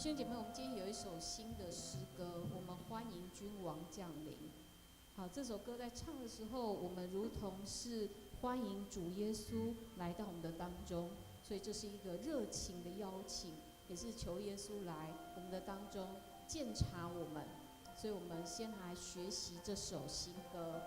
兄姐妹，我们今天有一首新的诗歌，我们欢迎君王降临。好，这首歌在唱的时候，我们如同是欢迎主耶稣来到我们的当中，所以这是一个热情的邀请，也是求耶稣来我们的当中鉴察我们。所以我们先来学习这首新歌。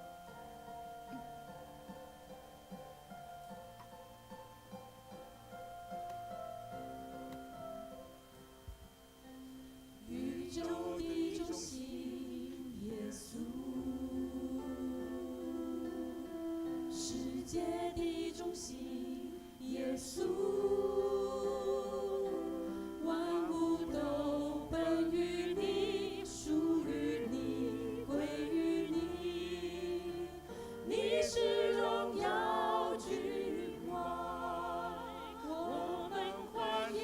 宇宙的中心，耶稣；世界的中心，耶稣。万物都本于你，属于你，归于你。你是荣耀君王，我们欢迎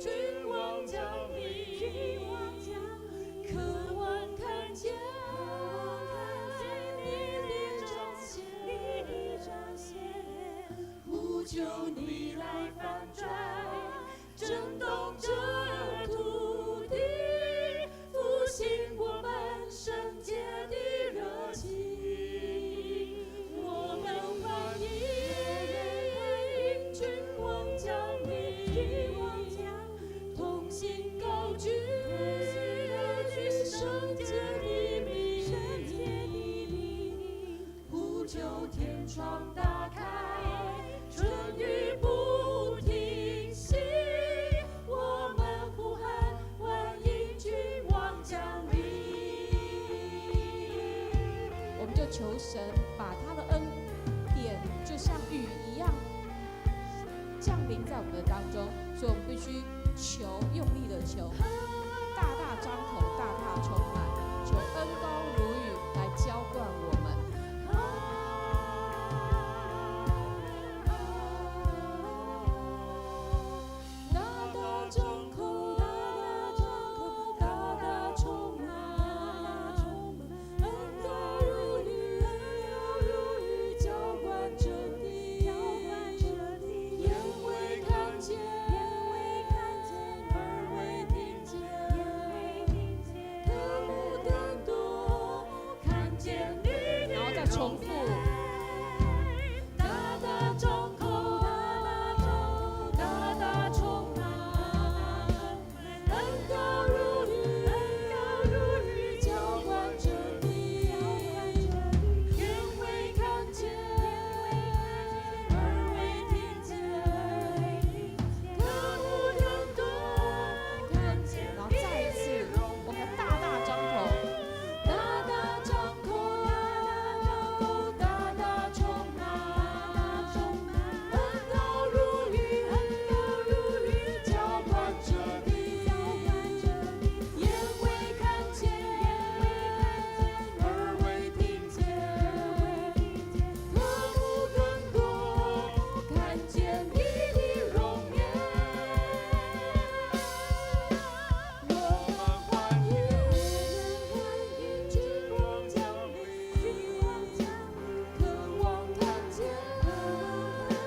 君王降临，渴望看见你的彰显，呼求你来翻转，震动这土地，复兴我们圣洁的热情。我们欢迎君王降临，同心高举圣洁的名，呼求天窗打开，春雨不停息。我们呼喊，欢迎君王降临。我们就求神把他的恩典，就像雨一样降临在我们的当中，所以我们必须求，用力的求，大大张口，大大充满，求恩膏如雨来浇灌我们。大大张口，大大充满，恩膏如雨，浇灌这地，眼未看见，耳未听见，渴慕更多看见你的，然后再重复。大大张口，大大充满，恩膏如雨，浇灌这地，眼未看见，耳未听见，渴慕更多看见。然后再一次，我们大大张口，大大张口，大大充满，恩膏如雨，浇灌这地，眼未看见，耳未听见，渴慕更多看见你的容颜。我们欢迎君王降临，渴望看见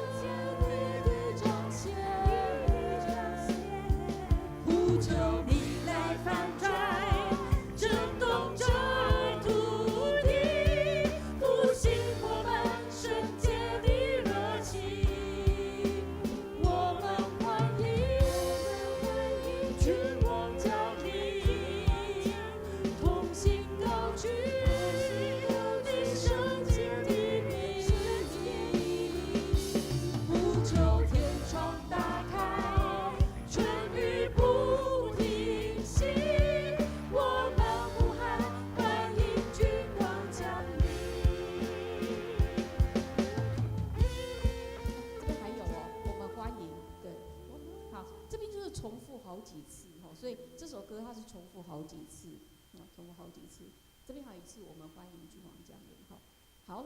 你的彰显，呼求你来翻转，震动这土地，复兴我们圣洁的热情。我们欢迎君王降临，同心高举你圣洁的名，呼求天窗打开，春雨不停息。我们呼喊，欢迎君王降临。这边还有哦，我们欢迎，对，好，这边就是重复好几次哦，所以这首歌它是重复好几次，重复好几次。这边还有一次，我们欢迎君王降临，好，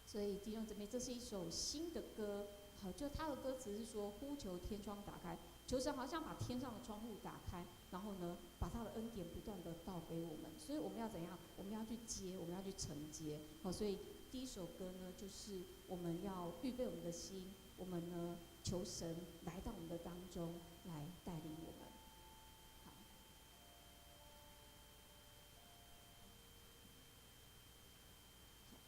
所以弟兄姊妹，这是一首新的歌，好，就它的歌词是说，呼求天窗打开，求神好像把天上的窗户打开，然后呢，把他的恩典不断的倒给我们，所以我们要怎样？我们要去接，我们要去承接，好，所以第一首歌呢，就是我们要预备我们的心，我们呢求神来到我们的当中来带领我们。好，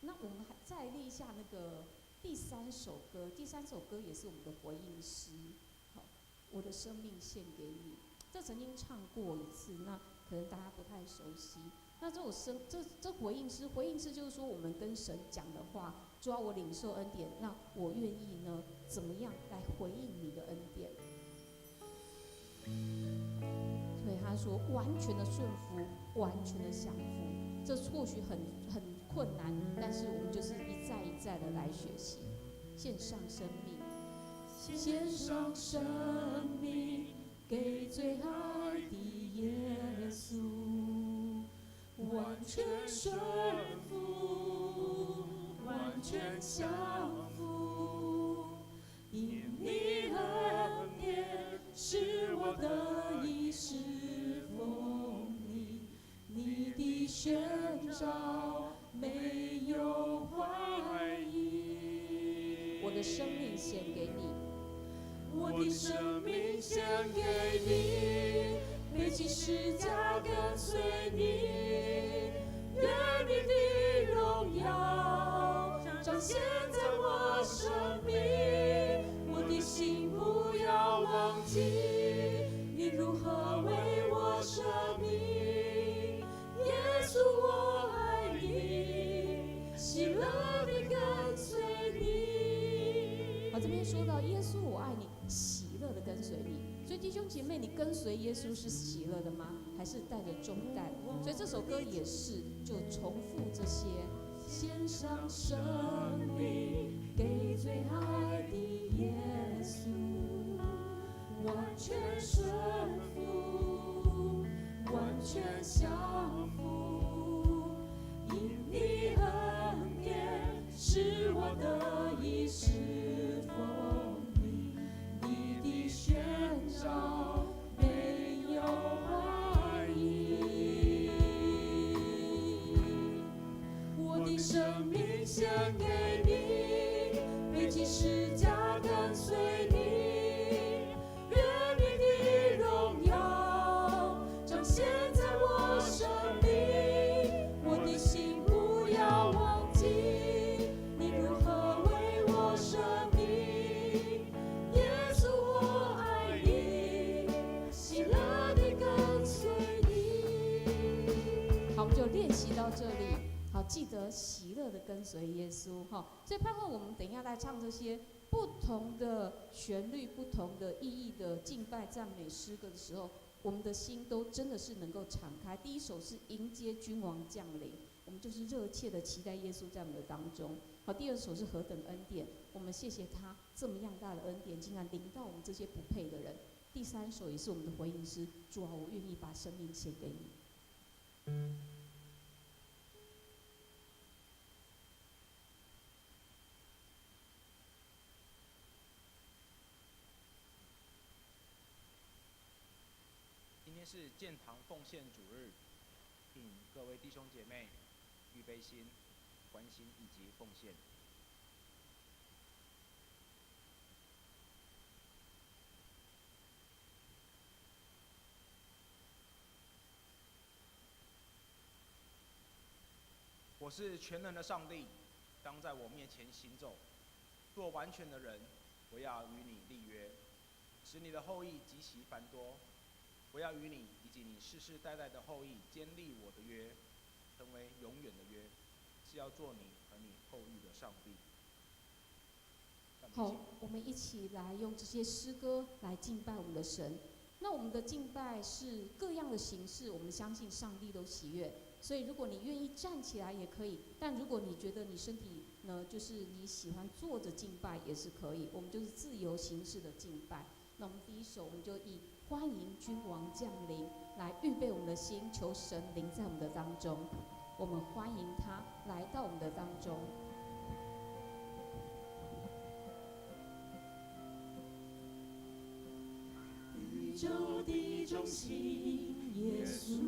那我们还再列一下那个第三首歌，第三首歌也是我们的回应诗。好，我的生命献给你，这曾经唱过一次，那可能大家不太熟悉。那这回应诗，回应诗就是说我们跟神讲的话，主啊，我领受恩典，那我愿意呢，怎么样来回应你的恩典？所以他说，完全的顺服，完全的降服，这或许很困难，但是我们就是一再一再的来学习，献上生命，献上生命给最爱的耶稣，完全顺服，完全降服，因你恩典是我得以侍奉你，你的宣召没有怀疑。我的生命献给你，我的生命献给你，背起十架跟随你，愿你的荣耀彰显在我生命，我的心不要忘记你如何为我舍命，耶稣我爱你，喜乐地跟随你。好，这边说到耶稣我爱你，喜乐地跟随你。所以弟兄姐妹，你跟随耶稣是喜乐的吗？还是带着重担？所以这首歌也是就重复这些，献上生命给最爱的耶稣，完全顺服，完全降服，因你恩典是我得以侍奉你，你的宣召没有怀疑，我的生命献给你，背起十架跟随你，愿你的荣耀彰显在我生命，我的心不要忘记你如何为我舍命，耶稣我爱你，喜乐地跟随你。好，我们就练习到这里。好，记得喜乐的跟随耶稣哈。所以盼望我们等一下来唱这些不同的旋律、不同的意义的敬拜赞美诗歌的时候，我们的心都真的是能够敞开。第一首是迎接君王降临，我们就是热切的期待耶稣在我们的当中。好，第二首是何等恩典，我们谢谢他这么样大的恩典，竟然临到我们这些不配的人。第三首也是我们的回应诗，主啊，我愿意把生命献给你。今天是建堂奉献主日，请各位弟兄姐妹预备心、关心以及奉献。我是全能的上帝，当在我面前行走，做完全的人。我要与你立约，使你的后裔极其繁多。我要与你以及你世世代代的后裔坚立我的约，成为永远的约，是要做你和你后裔的上帝。好，我们一起来用这些诗歌来敬拜我们的神。那我们的敬拜是各样的形式，我们相信上帝都喜悦。所以如果你愿意站起来也可以，但如果你觉得你身体呢，就是你喜欢坐着敬拜也是可以，我们就是自由形式的敬拜。那我们第一首，我们就以欢迎君王降临来预备我们的心，求神临在我们的当中。我们欢迎他来到我们的当中。宇宙的中心，耶稣，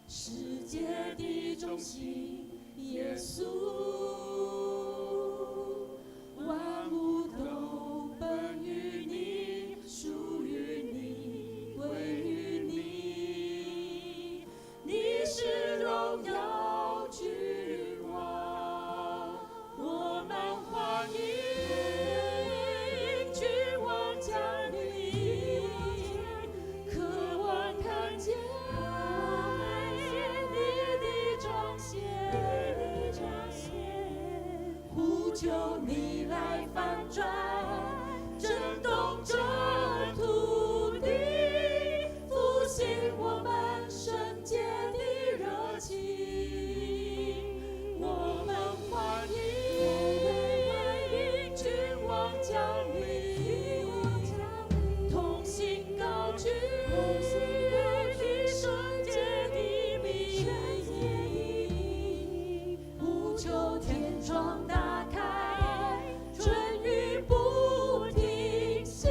世界的中心，耶稣，万物都本于你，属于你，归于你。你是荣耀君王，我们欢迎君王降临，渴望看见你的彰显，呼求你来翻转，震动这土地，复兴我们圣洁的热情。我们欢迎君王降临，同心高举你圣洁的名，呼求天窗打开，春雨不停息，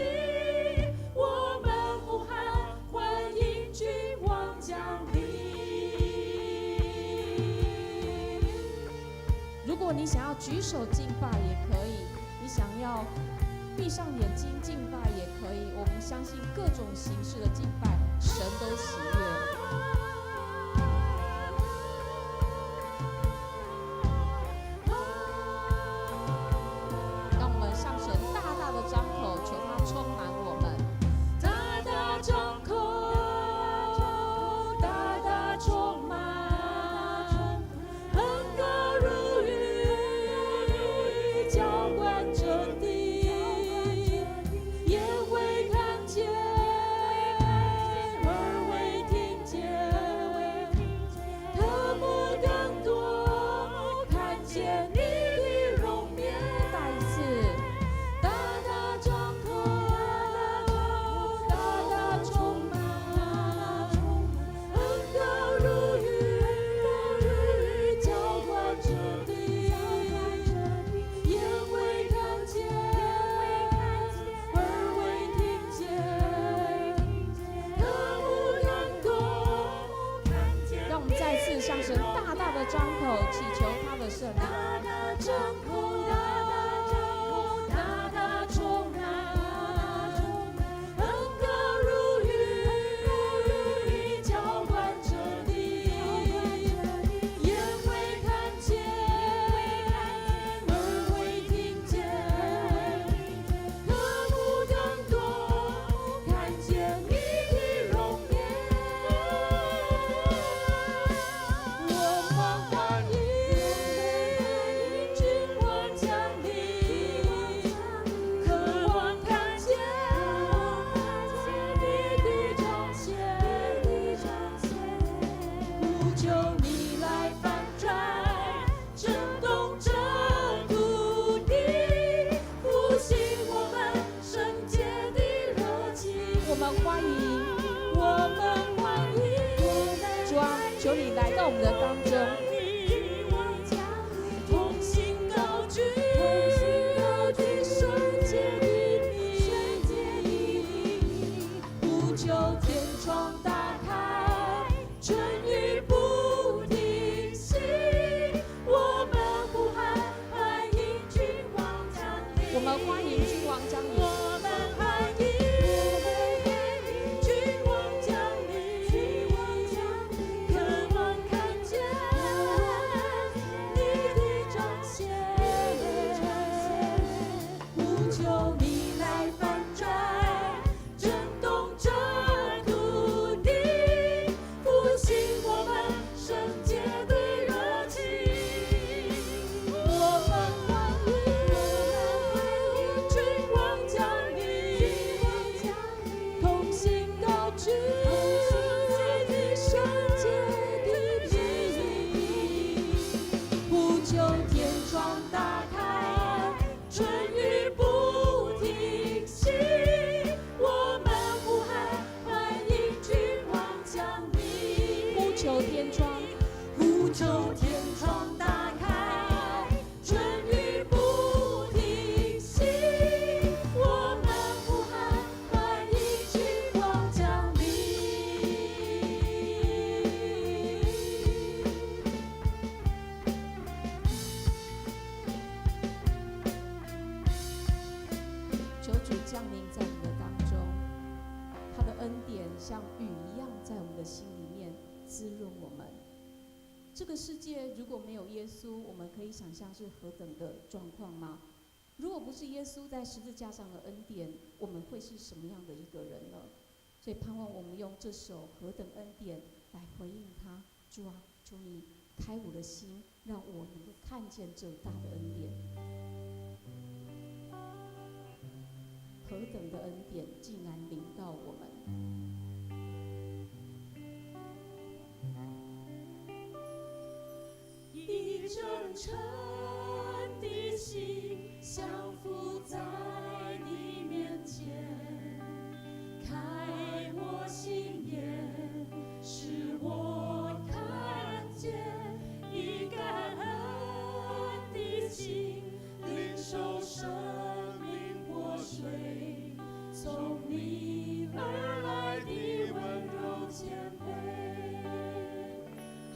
我们呼喊欢迎君王降临。如果你想要举手敬拜也可以，你想要闭上眼睛敬拜也可以。我们相信各种形式的敬拜，神都喜悦。让我们向神大大的张口，求他充满我们。大大张口，大大充满，恩高如雨，浇灌这地，眼未看见，耳未听这个世界如果没有耶稣，我们可以想象是何等的状况吗？如果不是耶稣在十字架上的恩典，我们会是什么样的一个人呢？所以盼望我们用这首何等恩典来回应他。主啊，求你开我的心，让我能够看见这大的恩典。何等的恩典竟然临到我们！一真诚的心降服在你面前，开我心眼，使我看见一感恩的心，领受生命活水，从你而来的温柔谦卑。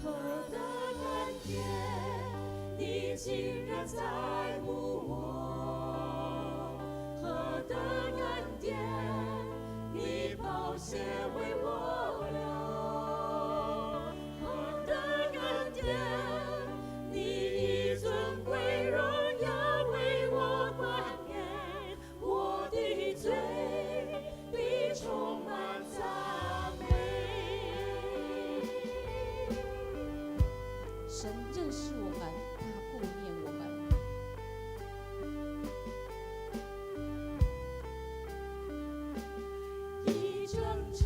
何等恩典，你竟然在乎我！何等恩典，你宝血为我流！何等恩典，你以尊贵荣耀为我冠冕，我的罪必充满赞美。神认识我们，他顾念我们。一真诚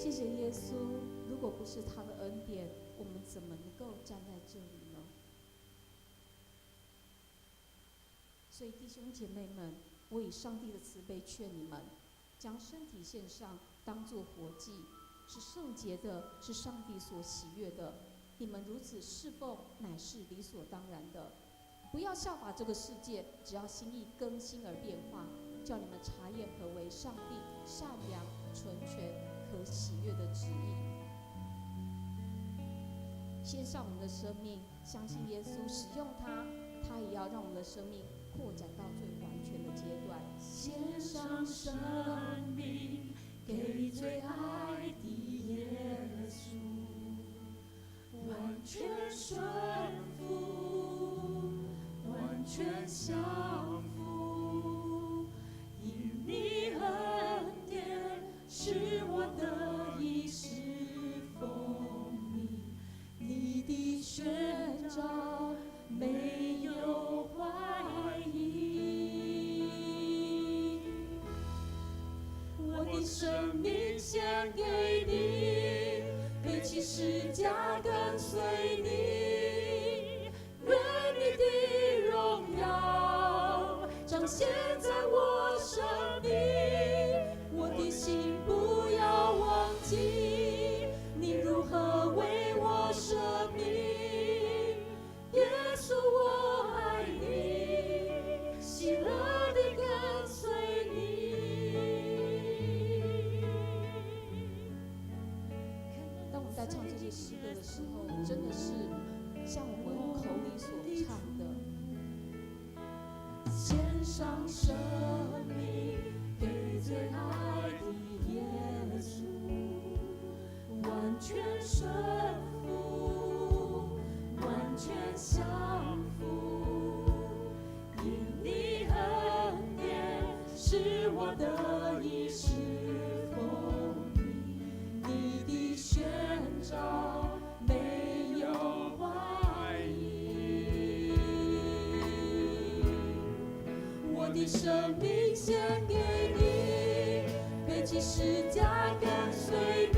谢谢耶稣，如果不是他的恩典，我们怎么能够站在这里呢？所以弟兄姐妹们，我以上帝的慈悲劝你们，将身体献上，当作活祭，是圣洁的，是上帝所喜悦的。你们如此侍奉，乃是理所当然的。不要效法这个世界，只要心意更新而变化，叫你们查验何为上帝善良、纯全、可喜悦的旨意。献上我们的生命，相信耶稣，使用它，他也要让我们的生命扩展到最完全的阶段。献上生命给最爱的耶稣，完全顺服，完全降服，因你恩典使我得以侍奉你，你的宣召没有怀疑，我的生命献给你，背起十架跟随你，愿你的荣耀彰显在我生命，我的心不要忘记你如何为我舍命，耶稣我爱你，喜乐地跟随你。当我们在唱这些诗歌的时候，真的是像我们口里所唱的。献上生命给最爱的耶稣，完全顺服，完全降服，因你恩典使我得以侍奉你，你的宣召没有怀疑，我的生命献给你，背起十架跟随你，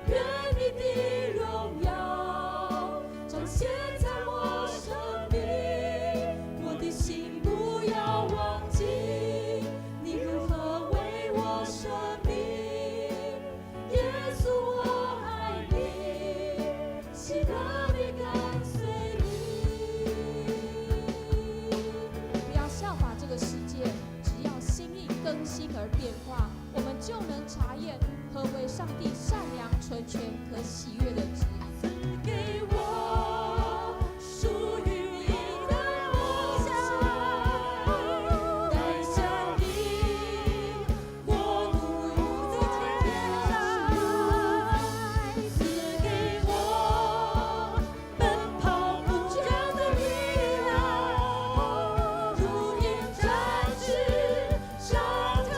愿你的荣耀彰显在我生命，我的心不要忘记你如何为我舍命，耶稣我爱你，喜乐地跟随你。不要效法这个世界，只要心意更新而变化，我们就能查验何为上帝善良、纯全、可喜悦的旨意。赐给我属于你的梦想，带着你国度在天上，赐给我奔跑不倦的力量，如鹰展翅上腾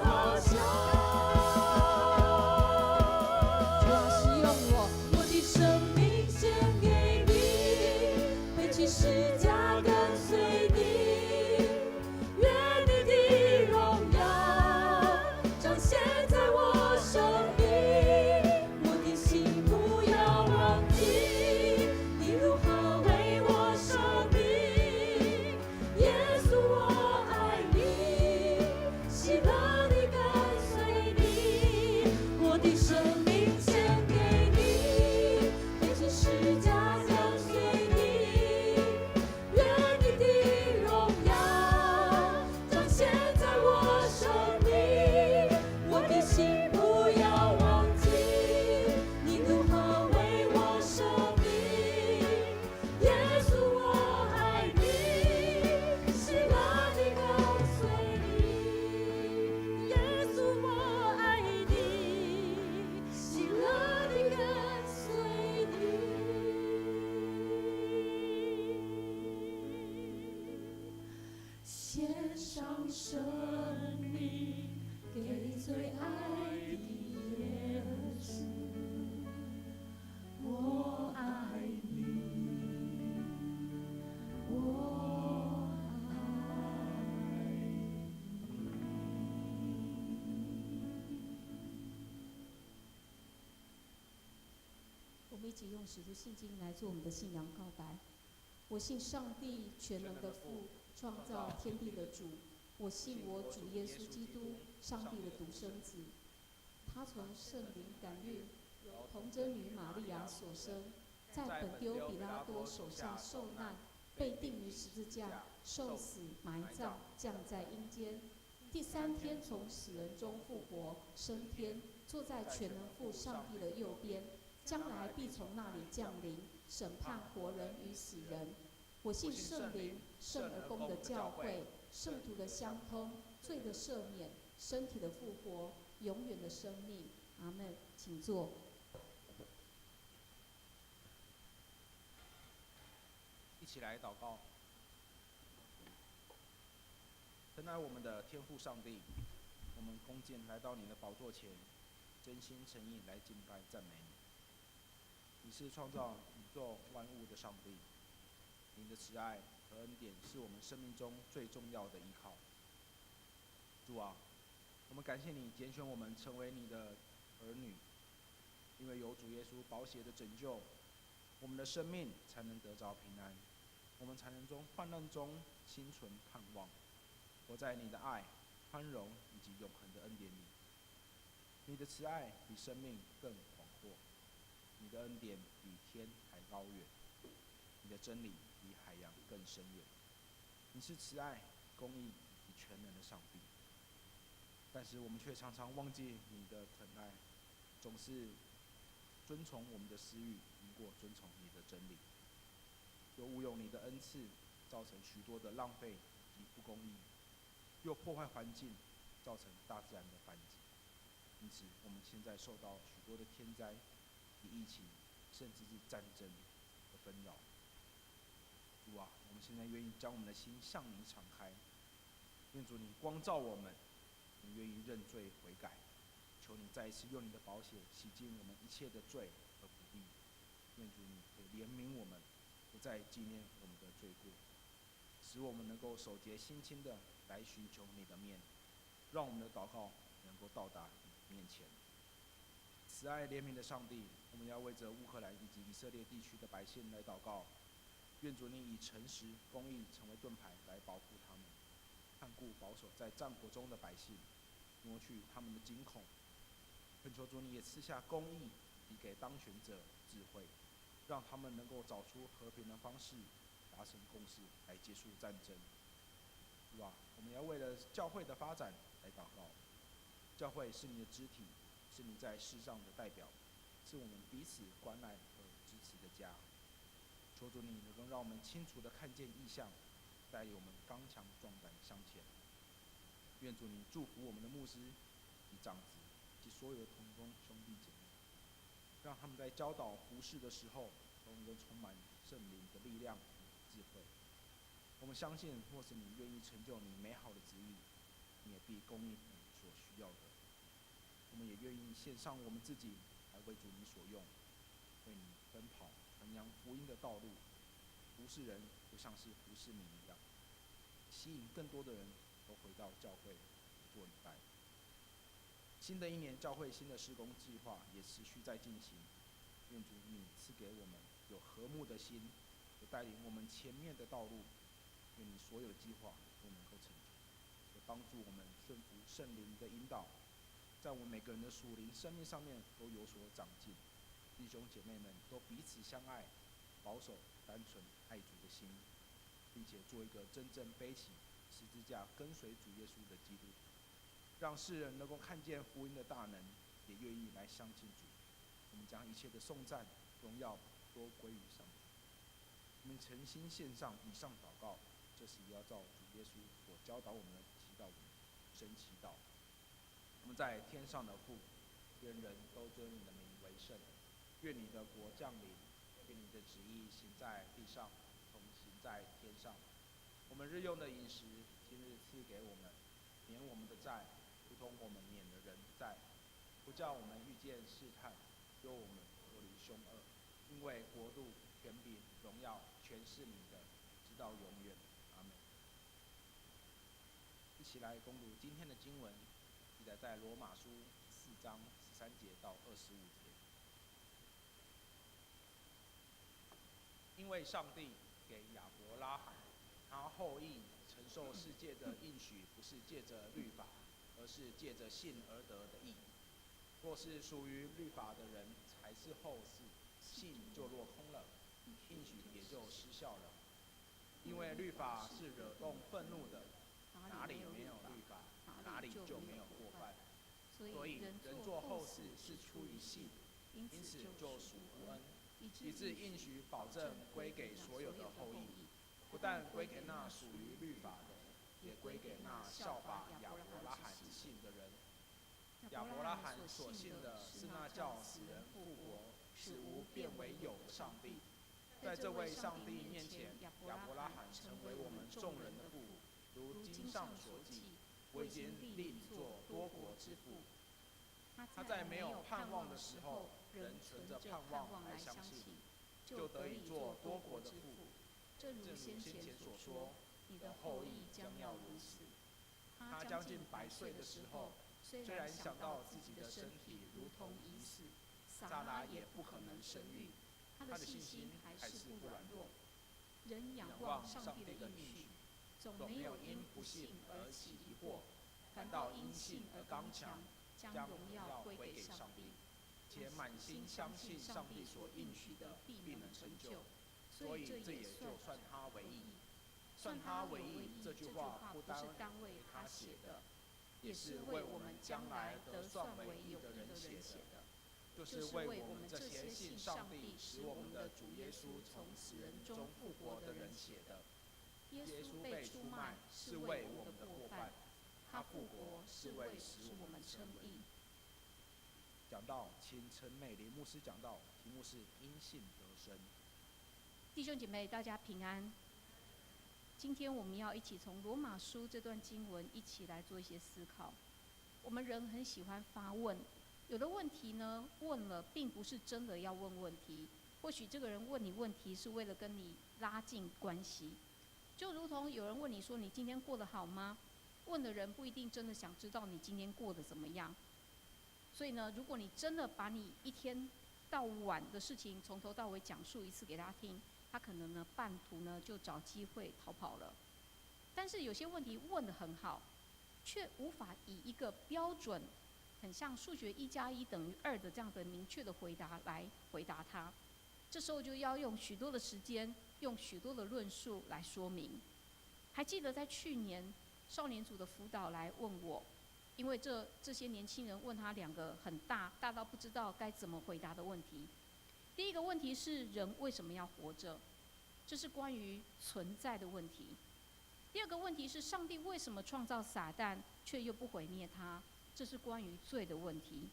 翱翔。主使用我的生命献给你，背起十架跟随你，愿你的荣耀彰显在我生命，我的心不要忘记你如何为我舍命，耶稣我爱你，喜乐地跟随你，我的生命献给你，背起十架跟随你，愿你的荣耀彰显在我生命，我的心不要忘记你如何为我舍命，耶稣我爱你，喜乐地跟随你，耶稣我爱你，喜乐地跟随你。献上生命给最爱的耶稣，我爱你，我爱你。们一起用使徒信经来做我们的信仰告白。我信上帝全能的父，创造天地的主。我信我主耶稣基督，上帝的独生子。他从圣灵感孕，由童贞女玛利亚所生，在本丢比拉多手下受难，被钉于十字架，受死，埋葬，降在阴间。第三天从死人中复活，升天，坐在全能父上帝的右边，将来必从那里降临，审判活人与死人。我信圣灵，圣而公的教会，圣徒的相通，罪的赦免，身体的复活，永远的生命。阿们。请坐。一起来祷告。疼爱我们的天父上帝，我们恭敬来到你的宝座前，真心诚意来敬拜赞美你。你是创造宇宙万物的上帝，你的慈爱和恩典是我们生命中最重要的依靠。主啊，我们感谢你拣选我们成为你的儿女，因为有主耶稣宝血的拯救，我们的生命才能得着平安，我们才能从患难中心存盼望，活在你的爱、宽容以及永恒的恩典里。你的慈爱比生命更广阔，你的恩典比天还高远，你的真理比海洋更深远。你是慈爱、公义以及全能的上帝，但是我们却常常忘记你的疼爱，总是遵从我们的私欲，赢过遵从你的真理，又误用你的恩赐，造成许多的浪费及不公义，又破坏环境，造成大自然的繁殖。因此，我们现在受到许多的天灾及疫情，甚至是战争的纷扰。主啊，我们现在愿意将我们的心向你敞开，愿主你光照我们，我们愿意认罪悔改，求你再一次用你的宝血洗净我们一切的罪和不义。愿主你可以怜悯我们，不再纪念我们的罪过，使我们能够守节心清的来寻求你的面，让我们的祷告能够到达你面前。慈爱怜悯的上帝，我们要为着乌克兰以及以色列地区的百姓来祷告。愿主你以诚实、公义成为盾牌来保护他们，看顾保守在战火中的百姓，挪去他们的惊恐。恳求主你也赐下公义，以给当权者智慧，让他们能够找出和平的方式，达成共识来结束战争。主啊，我们要为了教会的发展来祷告。教会是你的肢体，是你在世上的代表，是我们彼此关爱和支持的家。求主你能够让我们清楚地看见异象，带领我们刚强壮胆向前。愿主你祝福我们的牧师及长子及所有的同工兄弟姐妹，让他们在教导服事的时候都能够充满圣灵的力量与智慧。我们相信，若是你愿意成就你美好的旨意，你也必供应我们所需要的。我们也愿意献上我们自己来为主你所用，为你奔跑，传扬福音的道路，服侍人就像是服侍你一样，吸引更多的人都回到教会做礼拜。新的一年，教会新的事工计划也持续在进行。愿主你赐给我们有和睦的心，有带领我们前面的道路。愿你所有的计划都能够成就，也帮助我们顺服圣灵的引导，在我们每个人的属灵生命上面都有所长进。弟兄姐妹们都彼此相爱，保守单纯爱主的心，并且做一个真正背起十字架跟随主耶稣的基督徒，让世人能够看见福音的大能，也愿意来相信主。我们将一切的颂赞、荣耀都归于上主。我们诚心献上以上祷告，这时也要照主耶稣所教导我们的祈祷文神祈祷。我们在天上的父，愿人都尊你的名为圣。愿你的国降临，愿你的旨意行在地上，同行在天上。我们日用的饮食，今日赐给我们，免我们的债，如同我们免了人的债，不叫我们遇见试探，救我们脱离凶恶。因为国度、权柄、荣耀，全是你的，直到永远。阿们。一起来攻读今天的经文，记载在罗马书4章13节到25节。因为上帝给亚伯拉罕他后裔承受世界的应许，不是借着律法，而是借着信而得的义。若是属于律法的人，才是后世，信就落空了，应许也就失效了。因为律法是惹动愤怒的，哪里没有律法，哪里就没有过犯。所以人做后世是出于信，因此就属乎恩，以致应许保证归给所有的后裔，不但归给那属于律法的，也归给那效法亚伯拉罕信的人。亚伯拉罕所信的是那叫死人复活、使无变为有的上帝。在这位上帝面前，亚伯拉罕成为我们众人的父，如经上所记：“我已经立你做多国之父。”他在没有盼望的时候，仍存着盼望来相信，就得以做多国的父。正如先前所说，你的后裔将要如此。他将近100岁的时候，虽然想到自己的身体如同已死，撒拉也不可能生育，他的信心还是不软弱。人仰望上帝的应许，总没有因不信而起疑惑，反倒因信而刚强，将荣耀归给上帝，且满心相信上帝所应许的必能成就。所以这也就算他为义。算他为义这句话不单为他写的，也是为我们将来得算为义的人写的，就是为我们这些信上帝使我们的主耶稣从死人中复活的人写的。耶稣被出卖是为我们的过犯，他复活是为使我们称义。讲到，请陈美玲牧师讲到，题目是因信得生。弟兄姐妹，大家平安。今天我们要一起从罗马书这段经文一起来做一些思考。我们人很喜欢发问，有的问题呢问了，并不是真的要问问题，或许这个人问你问题是为了跟你拉近关系。就如同有人问你说你今天过得好吗？问的人不一定真的想知道你今天过得怎么样。所以呢，如果你真的把你一天到晚的事情从头到尾讲述一次给他听，他可能呢半途呢就找机会逃跑了。但是有些问题问得很好，却无法以一个标准很像数学1+1等于2的这样的明确的回答来回答他。这时候就要用许多的时间，用许多的论述来说明。还记得在去年少年组的辅导来问我，因为这些年轻人问他2个很大到不知道该怎么回答的问题。第一个问题是人为什么要活着，这是关于存在的问题。第二个问题是上帝为什么创造撒旦却又不毁灭他，这是关于罪的问题。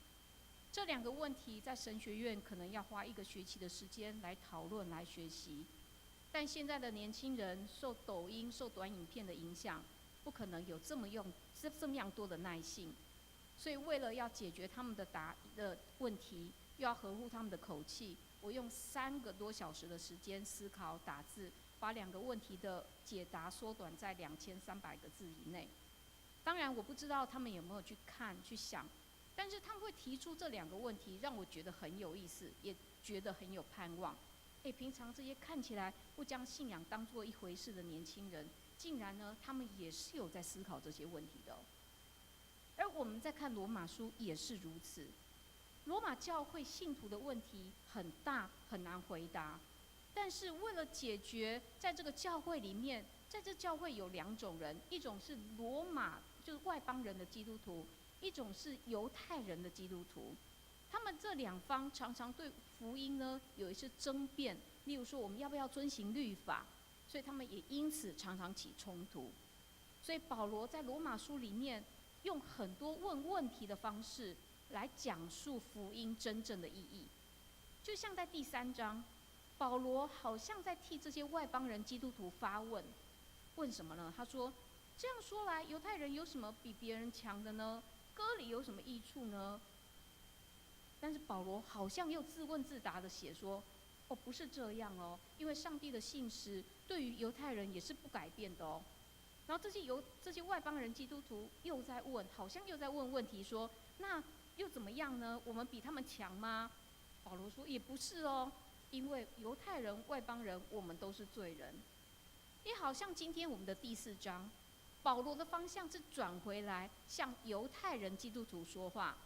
这2个问题在神学院可能要花1个学期的时间来讨论来学习，但现在的年轻人受抖音、受短影片的影响，不可能有这么样多的耐性。所以为了要解决他们的问题，又要合乎他们的口气，我用3个多小时的时间思考打字，把2个问题的解答缩短在2300个字以内。当然我不知道他们有没有去看去想，但是他们会提出这2个问题，让我觉得很有意思，也觉得很有盼望。平常这些看起来不将信仰当作一回事的年轻人，竟然呢他们也是有在思考这些问题的。而我们在看罗马书也是如此。罗马教会信徒的问题很大，很难回答。但是为了解决在这个教会里面，在这教会有2种人，一种是罗马就是外邦人的基督徒，一种是犹太人的基督徒。他们这2方常常对福音呢有一些争辩，例如说我们要不要遵行律法，所以他们也因此常常起冲突。所以保罗在罗马书里面用很多问问题的方式来讲述福音真正的意义。就像在第3章，保罗好像在替这些外邦人基督徒发问，问什么呢？他说，这样说来，犹太人有什么比别人强的呢？割礼有什么益处呢？但是保罗好像又自问自答的写说，不是这样哦，因为上帝的信实对于犹太人也是不改变的哦。然后这些外邦人基督徒又在问，好像又在问问题说，那又怎么样呢？我们比他们强吗？保罗说也不是哦。因为犹太人、外邦人，我们都是罪人。也好像今天我们的第4章，保罗的方向是转回来向犹太人基督徒说话。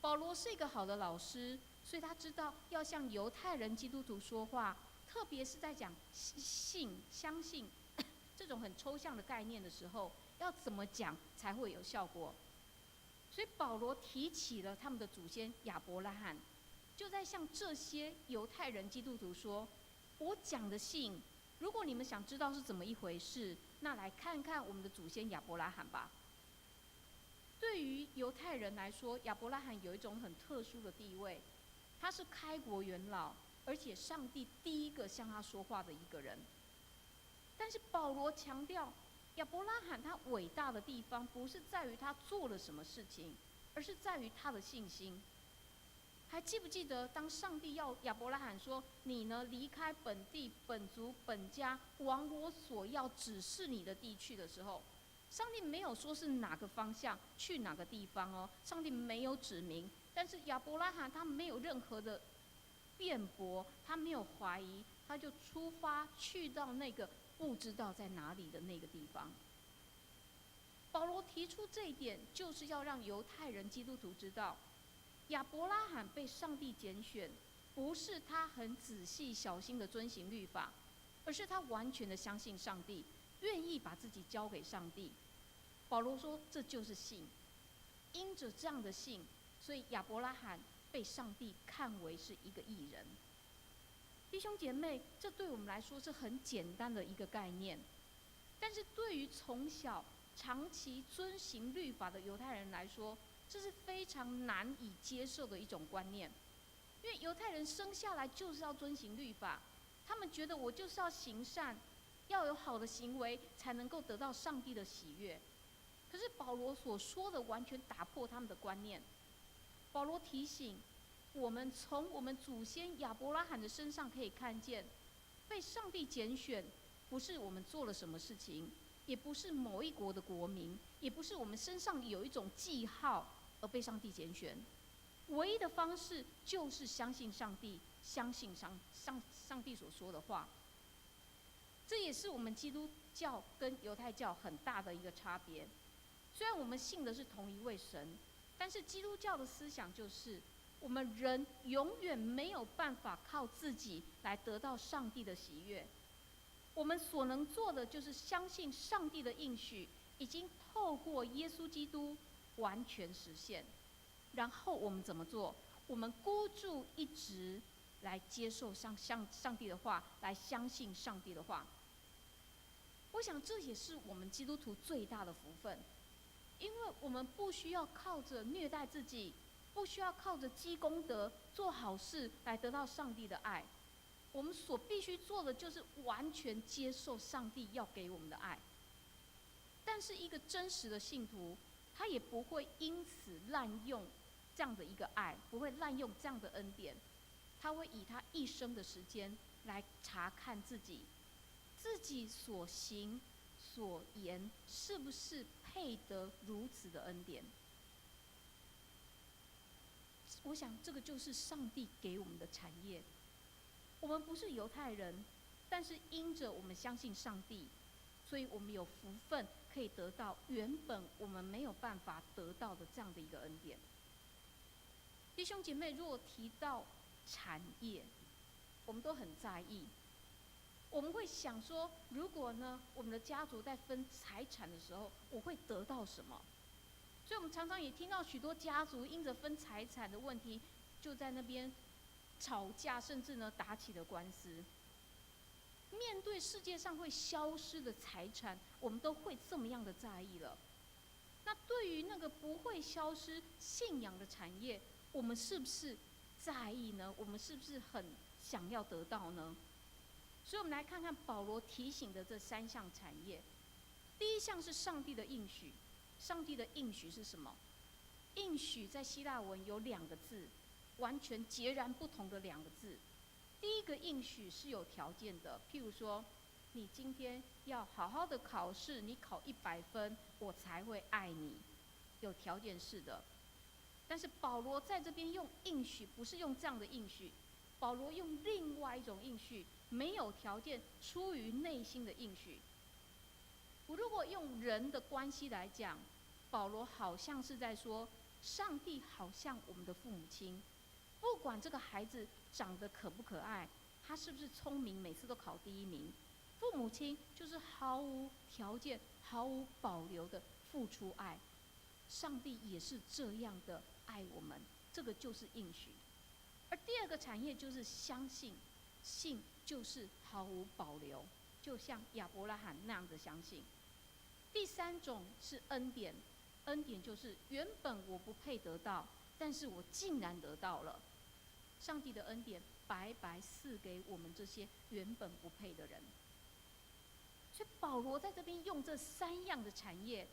保罗是一个好的老师，所以他知道要向犹太人基督徒说话，特别是在讲信、相信这种很抽象的概念的时候，要怎么讲才会有效果。所以保罗提起了他们的祖先亚伯拉罕，就在向这些犹太人基督徒说：我讲的信，如果你们想知道是怎么一回事，那来看看我们的祖先亚伯拉罕吧。对于犹太人来说，亚伯拉罕有一种很特殊的地位，他是开国元老，而且上帝第一个向他说话的一个人。但是保罗强调，亚伯拉罕他伟大的地方不是在于他做了什么事情，而是在于他的信心。还记不记得，当上帝要亚伯拉罕说：你呢，离开本地、本族、本家，往我所要指示你的地去的时候，上帝没有说是哪个方向去哪个地方哦，上帝没有指明。但是亚伯拉罕他没有任何的辩驳，他没有怀疑，他就出发去到那个不知道在哪里的那个地方。保罗提出这一点，就是要让犹太人基督徒知道，亚伯拉罕被上帝拣选，不是他很仔细小心的遵行律法，而是他完全的相信上帝，愿意把自己交给上帝。保罗说，这就是信。因着这样的信，所以亚伯拉罕被上帝看为是一个义人。弟兄姐妹，这对我们来说是很简单的一个概念，但是对于从小长期遵行律法的犹太人来说，这是非常难以接受的一种观念。因为犹太人生下来就是要遵行律法，他们觉得我就是要行善，要有好的行为才能够得到上帝的喜悦。可是保罗所说的完全打破他们的观念。保罗提醒我们，从我们祖先亚伯拉罕的身上可以看见，被上帝拣选不是我们做了什么事情，也不是某一国的国民，也不是我们身上有一种记号而被上帝拣选。唯一的方式就是相信上帝，相信上帝所说的话。这也是我们基督教跟犹太教很大的一个差别。虽然我们信的是同一位神，但是基督教的思想就是我们人永远没有办法靠自己来得到上帝的喜悦。我们所能做的就是相信上帝的应许已经透过耶稣基督完全实现。然后我们怎么做？我们孤注一掷来接受上帝的话，来相信上帝的话。我想这也是我们基督徒最大的福分，因为我们不需要靠着虐待自己，不需要靠着积功德、做好事来得到上帝的爱。我们所必须做的就是完全接受上帝要给我们的爱。但是一个真实的信徒，他也不会因此滥用这样的一个爱，不会滥用这样的恩典。他会以他一生的时间来查看自己所行所言是不是配得如此的恩典。我想这个就是上帝给我们的产业。我们不是犹太人，但是因着我们相信上帝，所以我们有福分可以得到原本我们没有办法得到的这样的一个恩典。弟兄姐妹，如果提到产业，我们都很在意。我们会想说，如果呢，我们的家族在分财产的时候，我会得到什么？所以我们常常也听到许多家族因着分财产的问题，就在那边吵架，甚至呢打起了官司。面对世界上会消失的财产，我们都会这么样的在意了。那对于那个不会消失信仰的产业，我们是不是在意呢？我们是不是很想要得到呢？所以我们来看看保罗提醒的这3项产业。第一项是上帝的应许。上帝的应许是什么？应许在希腊文有2个字，完全截然不同的2个字。第一个应许是有条件的，譬如说，你今天要好好的考试，你考100分，我才会爱你，有条件式的。但是保罗在这边用应许，不是用这样的应许。保罗用另外一种应许，没有条件、出于内心的应许。我如果用人的关系来讲，保罗好像是在说，上帝好像我们的父母亲，不管这个孩子长得可不可爱，他是不是聪明，每次都考第一名，父母亲就是毫无条件、毫无保留的付出爱。上帝也是这样的爱我们，这个就是应许。而第二个产业就是相信，信就是毫无保留，就像亚伯拉罕那样的相信。第三种是恩典，恩典就是原本我不配得到，但是我竟然得到了。上帝的恩典白白赐给我们这些原本不配的人。所以保罗在这边用这三样的产业，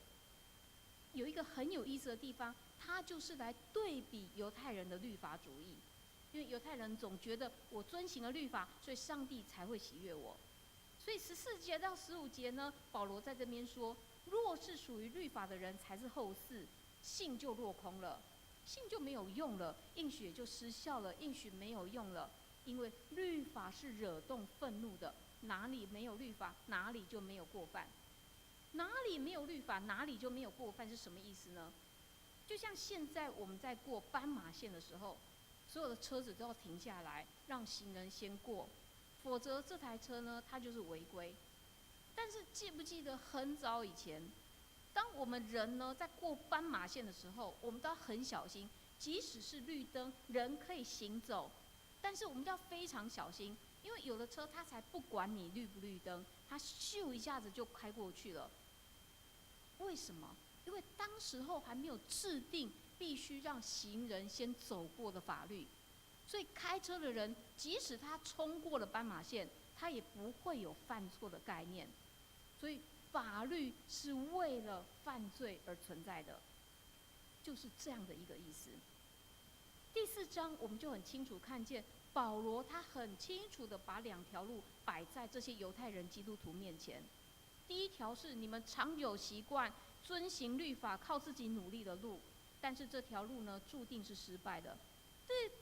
有一个很有意思的地方，他就是来对比犹太人的律法主义。因为犹太人总觉得我遵行了律法，所以上帝才会喜悦我。所以14节到15节呢，保罗在这边说，若是属于律法的人才是后嗣，信就落空了，信就没有用了，应许也就失效了，应许没有用了，因为律法是惹动愤怒的，哪里没有律法，哪里就没有过犯。哪里没有律法，哪里就没有过犯，是什么意思呢？就像现在我们在过斑马线的时候，所有的车子都要停下来，让行人先过，否则这台车呢，它就是违规。但是记不记得很早以前，当我们人呢在过斑马线的时候，我们都要很小心，即使是绿灯，人可以行走，但是我们要非常小心，因为有的车它才不管你绿不绿灯，它咻一下子就开过去了。为什么？因为当时候还没有制定必须让行人先走过的法律，所以开车的人即使他冲过了斑马线，他也不会有犯错的概念。所以法律是为了犯罪而存在的，就是这样的一个意思。第4章我们就很清楚看见，保罗他很清楚的把2条路摆在这些犹太人基督徒面前。第一条是你们常有习惯遵行律法，靠自己努力的路，但是这条路呢，注定是失败的。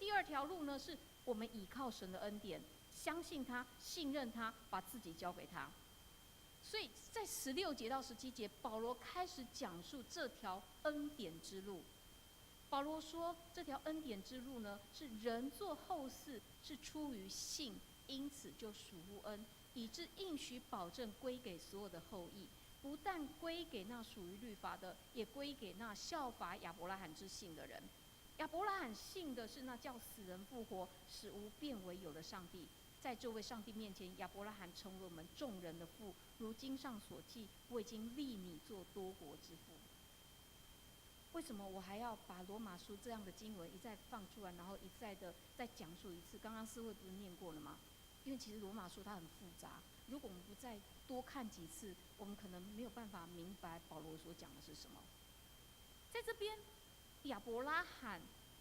第二条路呢，是我们倚靠神的恩典，相信他，信任他，把自己交给他。所以在16节到17节，保罗开始讲述这条恩典之路。保罗说，这条恩典之路呢，是人做后嗣，是出于信，因此就属乎恩，以致应许保证归给所有的后裔，不但归给那属于律法的，也归给那效法亚伯拉罕之信的人。亚伯拉罕信的是那叫死人复活、使无变为有的上帝。在这位上帝面前，亚伯拉罕成为我们众人的父，如经上所记，我已经立你做多国之父。为什么我还要把罗马书这样的经文一再放出来，然后一再的再讲述一次？刚刚思慧不是念过了吗？因为其实罗马书它很复杂，如果我们不再多看几次，我们可能没有办法明白保罗所讲的是什么。在这边，亚伯拉罕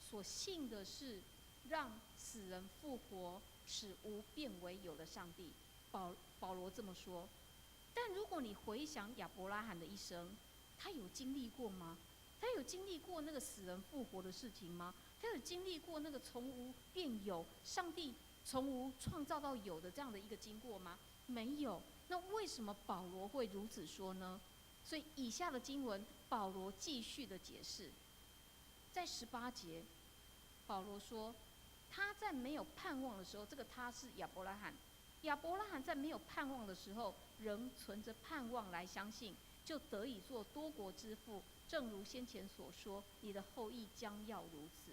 所信的是让死人复活、使无变为有的上帝。保罗这么说。但如果你回想亚伯拉罕的一生，他有经历过吗？他有经历过那个死人复活的事情吗？他有经历过那个从无变有，上帝从无创造到有的这样的一个经过吗？没有。那为什么保罗会如此说呢？所以以下的经文，保罗继续的解释。在18节，保罗说，他在没有盼望的时候，这个他是亚伯拉罕。亚伯拉罕在没有盼望的时候，仍存着盼望来相信，就得以做多国之父。正如先前所说，你的后裔将要如此。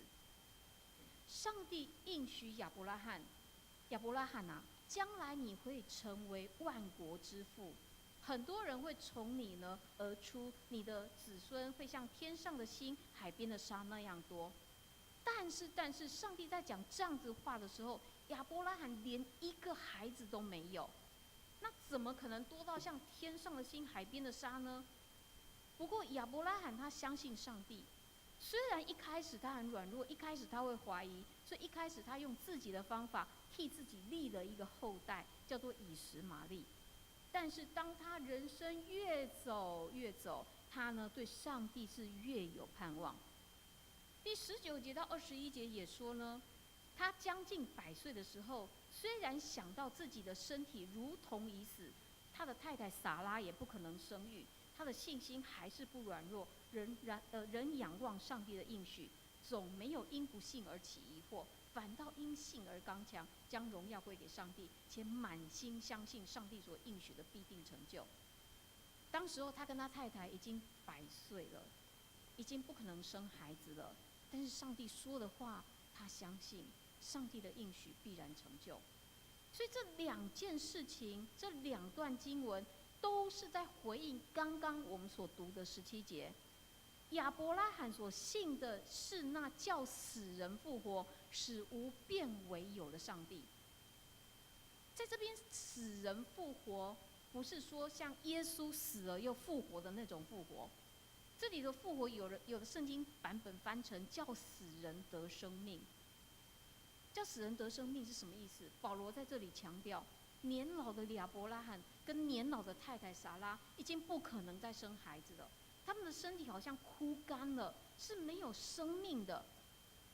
上帝应许亚伯拉罕，亚伯拉罕啊，将来你会成为万国之父，很多人会从你呢而出，你的子孙会像天上的星、海边的沙那样多。但是，上帝在讲这样子话的时候，亚伯拉罕连一个孩子都没有，那怎么可能多到像天上的星、海边的沙呢？不过亚伯拉罕他相信上帝，虽然一开始他很软弱，一开始他会怀疑，所以一开始他用自己的方法替自己立了一个后代，叫做以实玛利。但是当他人生越走，他呢对上帝是越有盼望。第19节到21节也说呢，他将近100岁的时候，虽然想到自己的身体如同已死，他的太太撒拉也不可能生育，他的信心还是不软弱，仍仰望上帝的应许，总没有因不信而起疑惑，反倒因信而刚强，将荣耀归给上帝，且满心相信上帝所应许的必定成就。当时候他跟他太太已经100岁了，已经不可能生孩子了，但是上帝说的话，他相信上帝的应许必然成就。所以这2件事情，这2段经文都是在回应刚刚我们所读的17节。亚伯拉罕所信的是那叫死人复活、使无变为有的上帝。在这边，死人复活不是说像耶稣死了又复活的那种复活，这里的复活有的圣经版本翻成叫死人得生命。叫死人得生命是什么意思？保罗在这里强调，年老的亚伯拉罕跟年老的太太撒拉已经不可能再生孩子了，他们的身体好像枯干了，是没有生命的，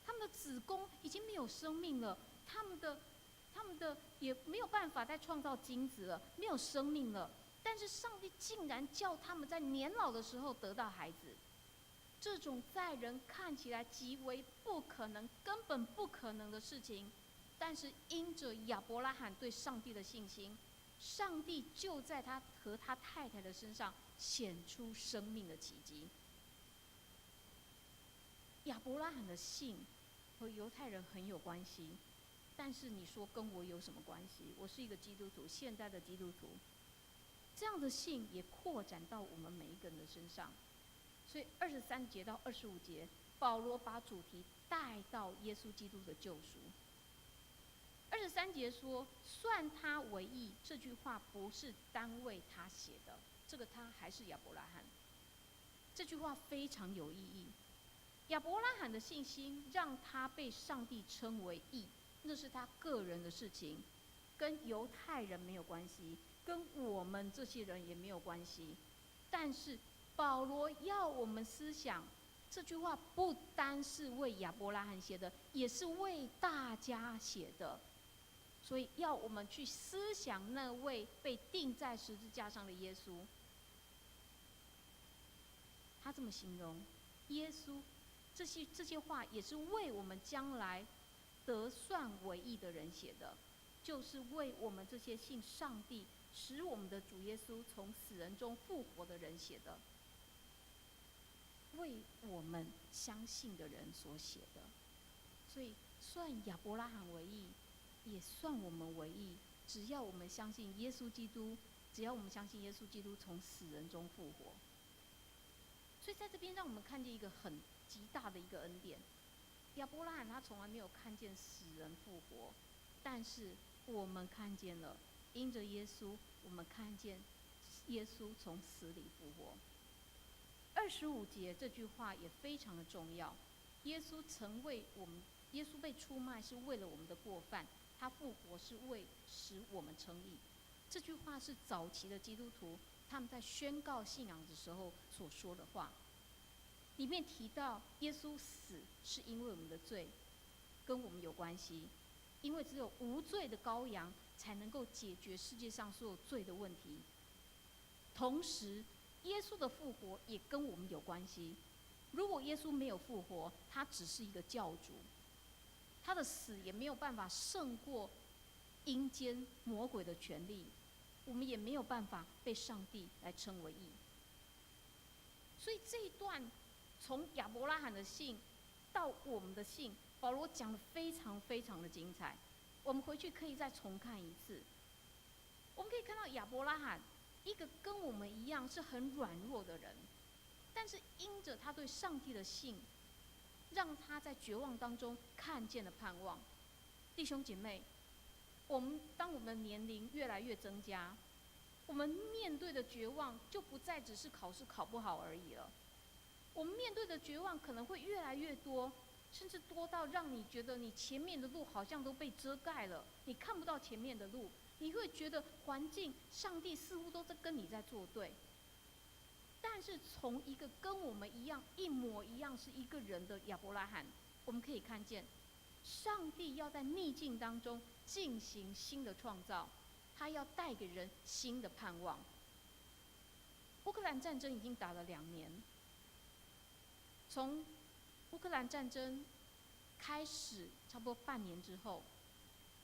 他们的子宫已经没有生命了，他们的也没有办法再创造精子了，没有生命了。但是上帝竟然叫他们在年老的时候得到孩子，这种在人看起来极为不可能、根本不可能的事情，但是因着亚伯拉罕对上帝的信心，上帝就在他和他太太的身上显出生命的奇迹。亚伯拉罕的信和犹太人很有关系，但是你说跟我有什么关系？我是一个基督徒，现代的基督徒，这样的信也扩展到我们每一个人的身上。所以23节到25节，保罗把主题带到耶稣基督的救赎。23节说，算他为义，这句话不是单为他写的，这个他还是亚伯拉罕。这句话非常有意义。亚伯拉罕的信心让他被上帝称为义，那是他个人的事情，跟犹太人没有关系，跟我们这些人也没有关系。但是保罗要我们思想，这句话不单是为亚伯拉罕写的，也是为大家写的。所以要我们去思想那位被钉在十字架上的耶稣。他这么形容耶稣，这些话也是为我们将来得算为义的人写的，就是为我们这些信上帝使我们的主耶稣从死人中复活的人写的，为我们相信的人所写的。所以算亚伯拉罕为义，也算我们为义，只要我们相信耶稣基督，只要我们相信耶稣基督从死人中复活。所以在这边让我们看见一个很极大的一个恩典。亚伯拉罕他从来没有看见死人复活，但是我们看见了，因着耶稣，我们看见耶稣从死里复活。25节这句话也非常的重要。耶稣被出卖是为了我们的过犯，他复活是为使我们称义。这句话是早期的基督徒他们在宣告信仰的时候所说的话。里面提到耶稣死是因为我们的罪，跟我们有关系，因为只有无罪的羔羊才能够解决世界上所有罪的问题。同时耶稣的复活也跟我们有关系。如果耶稣没有复活，他只是一个教主，他的死也没有办法胜过阴间魔鬼的权利，我们也没有办法被上帝来称为义。所以这一段从亚伯拉罕的信到我们的信，保罗讲得非常非常的精彩。我们回去可以再重看一次。我们可以看到亚伯拉罕一个跟我们一样是很软弱的人，但是因着他对上帝的信，让他在绝望当中看见了盼望。弟兄姐妹，当我们的年龄越来越增加，我们面对的绝望就不再只是考试考不好而已了。我们面对的绝望可能会越来越多，甚至多到让你觉得你前面的路好像都被遮盖了，你看不到前面的路，你会觉得环境、上帝似乎都在跟你在作对。但是从一个跟我们一样、一模一样是一个人的亚伯拉罕，我们可以看见，上帝要在逆境当中进行新的创造，他要带给人新的盼望。乌克兰战争已经打了2年，从乌克兰战争开始差不多半年之后，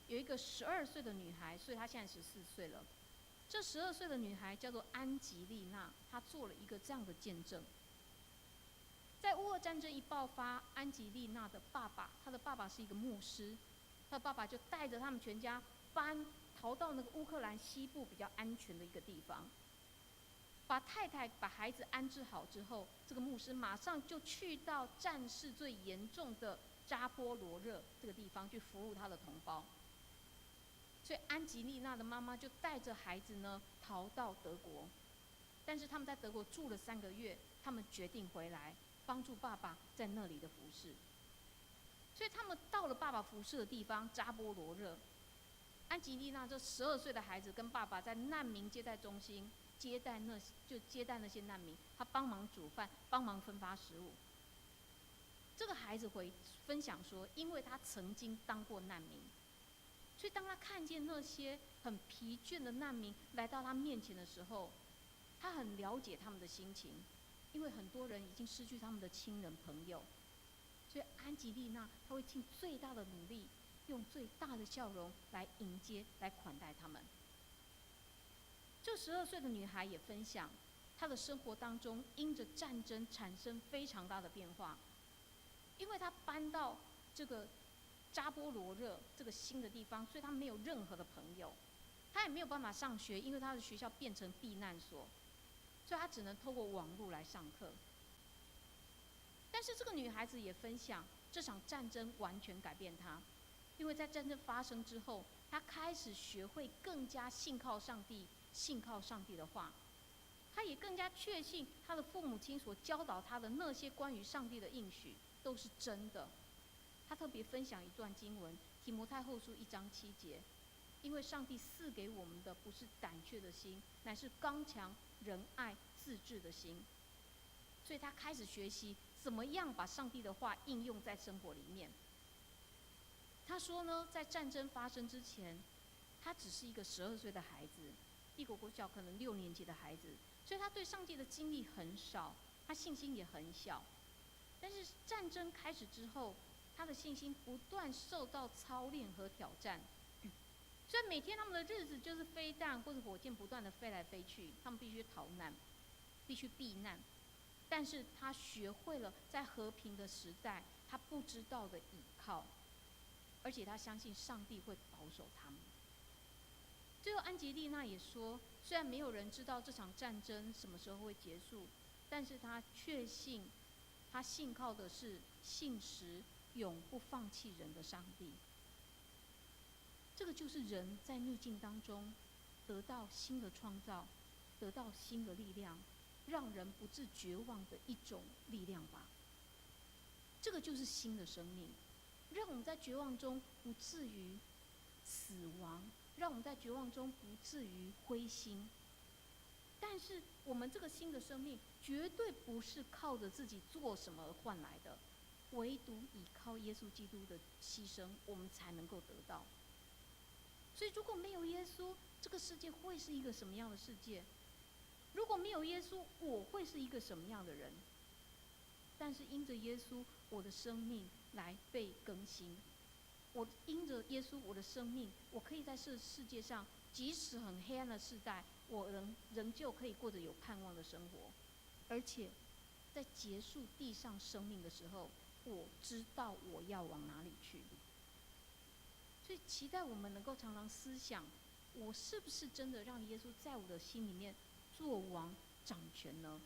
有一个12岁的女孩，所以她现在14岁了。这12岁的女孩叫做安吉丽娜，她做了一个这样的见证。在乌俄战争一爆发，安吉丽娜的爸爸，她的爸爸是一个牧师，她的爸爸就带着他们全家逃到那个乌克兰西部比较安全的一个地方，把太太把孩子安置好之后，这个牧师马上就去到战事最严重的扎波罗热这个地方去服务他的同胞。所以安吉丽娜的妈妈就带着孩子呢逃到德国，但是他们在德国住了3个月，他们决定回来帮助爸爸在那里的服侍。所以他们到了爸爸服侍的地方扎波罗热，安吉丽娜这12岁的孩子跟爸爸在难民接待中心接待那些难民，他帮忙煮饭，帮忙分发食物。这个孩子分享说，因为他曾经当过难民，所以当他看见那些很疲倦的难民来到他面前的时候，他很了解他们的心情，因为很多人已经失去他们的亲人朋友。所以安吉丽娜她会尽最大的努力，用最大的笑容来迎接、来款待他们。这12岁的女孩也分享，她的生活当中因着战争产生非常大的变化，因为她搬到这个扎波罗热这个新的地方，所以她没有任何的朋友，她也没有办法上学，因为她的学校变成避难所，所以她只能透过网络来上课。但是这个女孩子也分享，这场战争完全改变她，因为在战争发生之后，她开始学会更加信靠上帝，信靠上帝的话。她也更加确信她的父母亲所教导她的那些关于上帝的应许都是真的。她特别分享一段经文，提摩太后书1章7节，因为上帝赐给我们的不是胆怯的心，乃是刚强、仁爱、自制的心。所以她开始学习怎么样把上帝的话应用在生活里面。她说呢，在战争发生之前，她只是一个12岁的孩子，帝国国小可能6年级的孩子，所以她对上帝的经历很少，她信心也很小。但是战争开始之后，她的信心不断受到操练和挑战。所以每天他们的日子就是飞弹或者火箭不断的飞来飞去，他们必须逃难，必须避难。但是他学会了在和平的时代，他不知道的倚靠，而且他相信上帝会保守他们。最后安吉丽娜也说，虽然没有人知道这场战争什么时候会结束，但是他确信，他信靠的是信实、永不放弃人的上帝。这个就是人在逆境当中得到新的创造，得到新的力量，让人不致绝望的一种力量吧。这个就是新的生命，让我们在绝望中不至于死亡，让我们在绝望中不至于灰心。但是我们这个新的生命绝对不是靠着自己做什么而换来的，唯独依靠耶稣基督的牺牲，我们才能够得到。所以如果没有耶稣，这个世界会是一个什么样的世界？如果没有耶稣，我会是一个什么样的人？但是因着耶稣，我的生命来被更新。我因着耶稣，我的生命，我可以在这世界上，即使很黑暗的世代，我仍旧可以过着有盼望的生活。而且，在结束地上生命的时候，我知道我要往哪里去。所以期待我们能够常常思想，我是不是真的让耶稣在我的心里面做王掌权呢？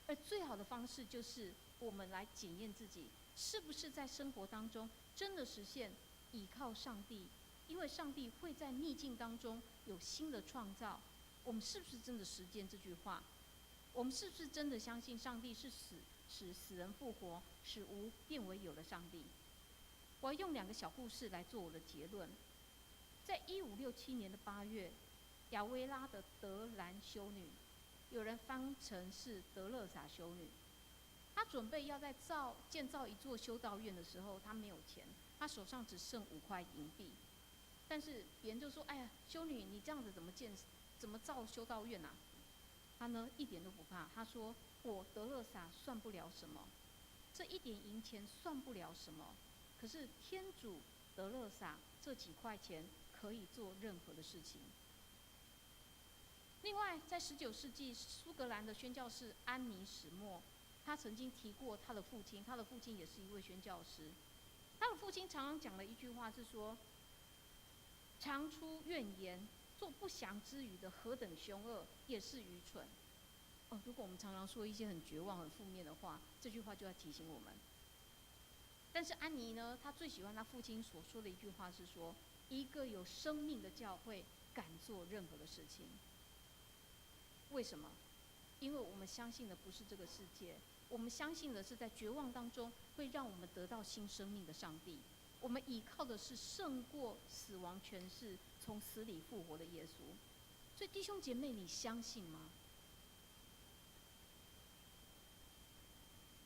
而最好的方式就是我们来检验自己，是不是在生活当中真的实现倚靠上帝，因为上帝会在逆境当中有新的创造。我们是不是真的实践这句话？我们是不是真的相信上帝是使死人复活，使无变为有的上帝？我要用2个小故事来做我的结论。在1567年的8月，亚维拉的德兰修女，有人翻成是德勒撒修女，她准备要建造一座修道院的时候，她没有钱，他手上只剩5块银币，但是别人就说：“哎呀，修女，你这样子怎么造修道院啊？”他呢一点都不怕，他说：“我德勒撒算不了什么，这一点银钱算不了什么，可是天主德勒撒这几块钱可以做任何的事情。”另外，在19世纪苏格兰的宣教士安妮史默，他曾经提过他的父亲，他的父亲也是一位宣教师。他的父亲常常讲的一句话是说：“常出怨言，做不祥之语的何等凶恶，也是愚蠢。”如果我们常常说一些很绝望、很负面的话，这句话就要提醒我们。但是安妮呢，她最喜欢她父亲所说的一句话是说：“一个有生命的教会，敢做任何的事情。”为什么？因为我们相信的不是这个世界，我们相信的是在绝望当中会让我们得到新生命的上帝。我们依靠的是胜过死亡权势、从死里复活的耶稣。所以弟兄姐妹，你相信吗？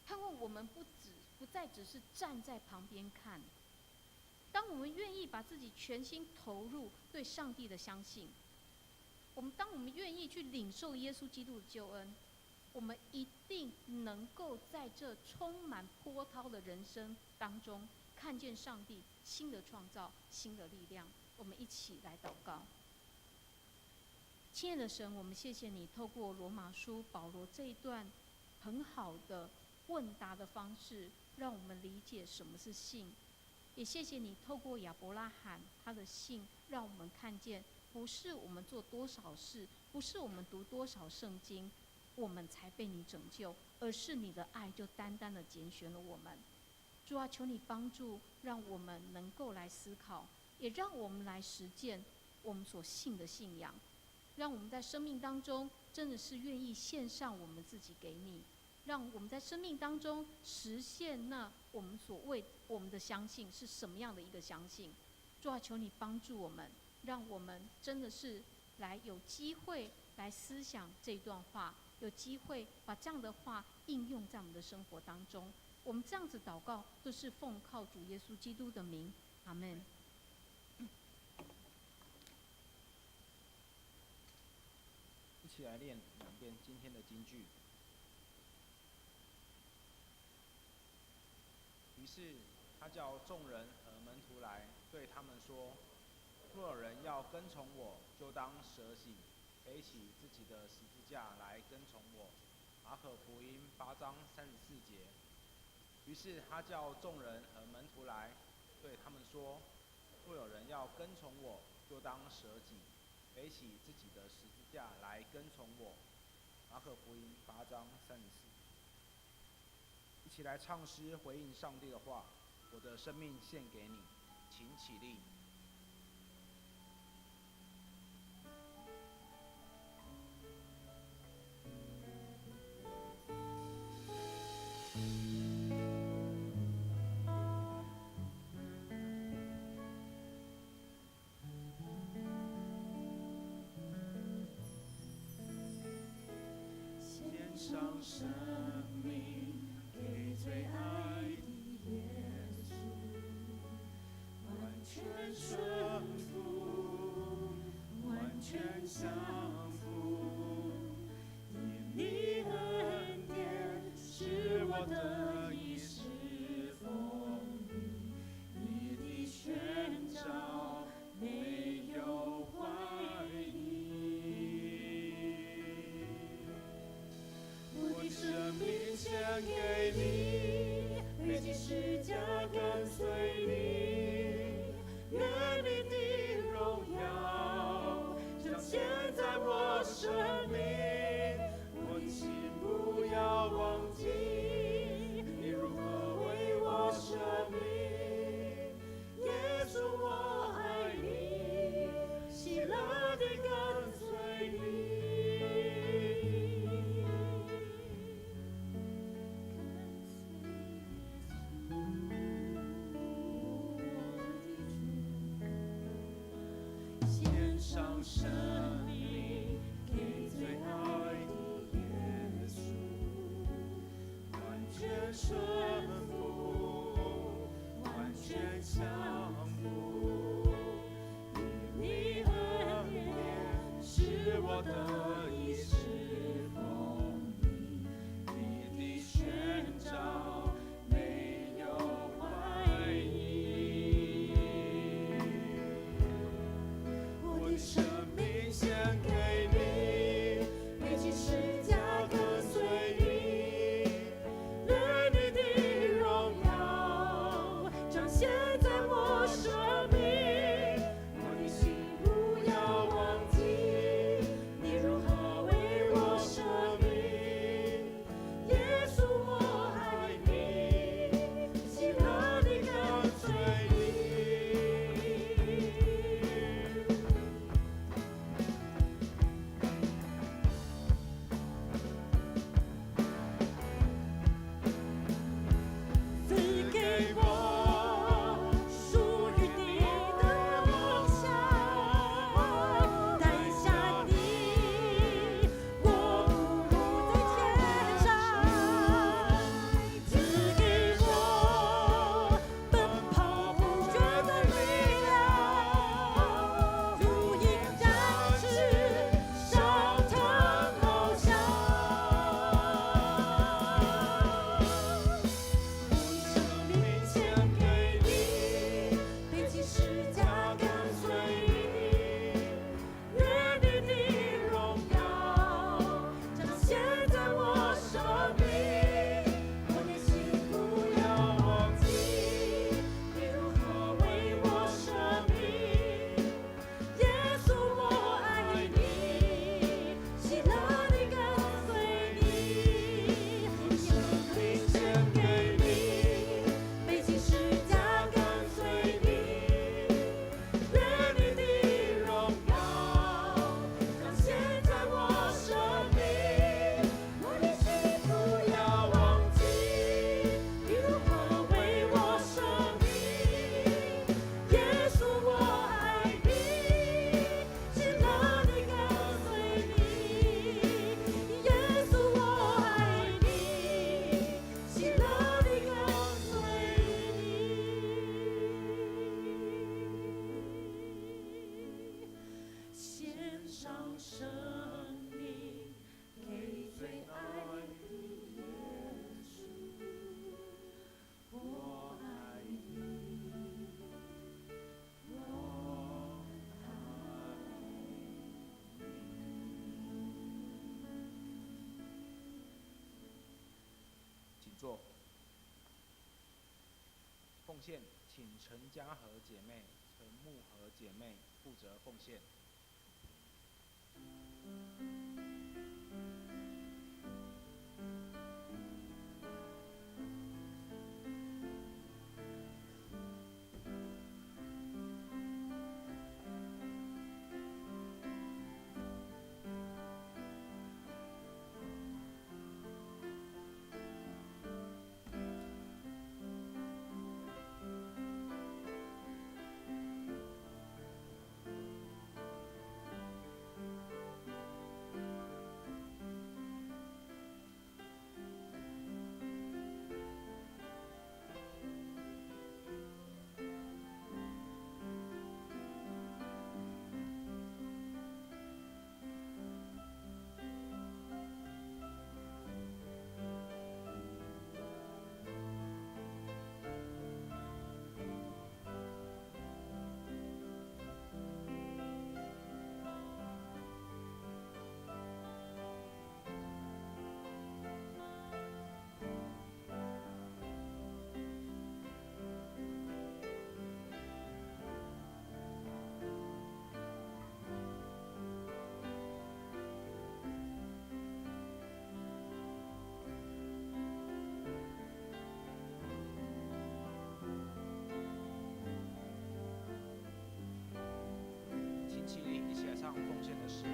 盼望我们不再只是站在旁边看。当我们愿意把自己全心投入对上帝的相信，当我们愿意去领受耶稣基督的救恩，我们一定能够在这充满波涛的人生当中，看见上帝新的创造、新的力量。我们一起来祷告。亲爱的神，我们谢谢你透过罗马书保罗这一段很好的问答的方式，让我们理解什么是信。也谢谢你透过亚伯拉罕他的信，让我们看见不是我们做多少事，不是我们读多少圣经，我们才被你拯救，而是你的爱就单单的拣选了我们。主啊，求你帮助，让我们能够来思考，也让我们来实践我们所信的信仰，让我们在生命当中真的是愿意献上我们自己给你，让我们在生命当中实现那我们所谓我们的相信是什么样的一个相信。主啊，求你帮助我们，让我们真的是来有机会来思想这段话，有机会把这样的话应用在我们的生活当中。我们这样子祷告都是奉靠主耶稣基督的名，阿们。一起来练2遍今天的金句。于是他叫众人和门徒来，对他们说：“若有人要跟从我，就当舍己，背起自己的十字架来跟从我。”马可福音8章34节。于是他叫众人和门徒来，对他们说：“若有人要跟从我，就当舍己，背起自己的十字架来跟从我。”马可福音8章34。一起来唱诗回应上帝的话：“我的生命献给你。”请起立。献上生命给最爱的耶稣，完全顺服，完全降服。因你恩典是我的衣食丰裕，你的宣召没有怀疑。我的生命献给你，背起十架跟随你，愿你的荣耀彰显在我生命。我的心不要忘记，你如何为我舍命。耶稣，我爱你，喜乐地跟随你。献上生命给最爱的耶稣，完全顺服，完全降坐。奉献，请陈嘉禾姐妹、陈木和姐妹负责奉献。起立，一起来唱奉献的诗歌。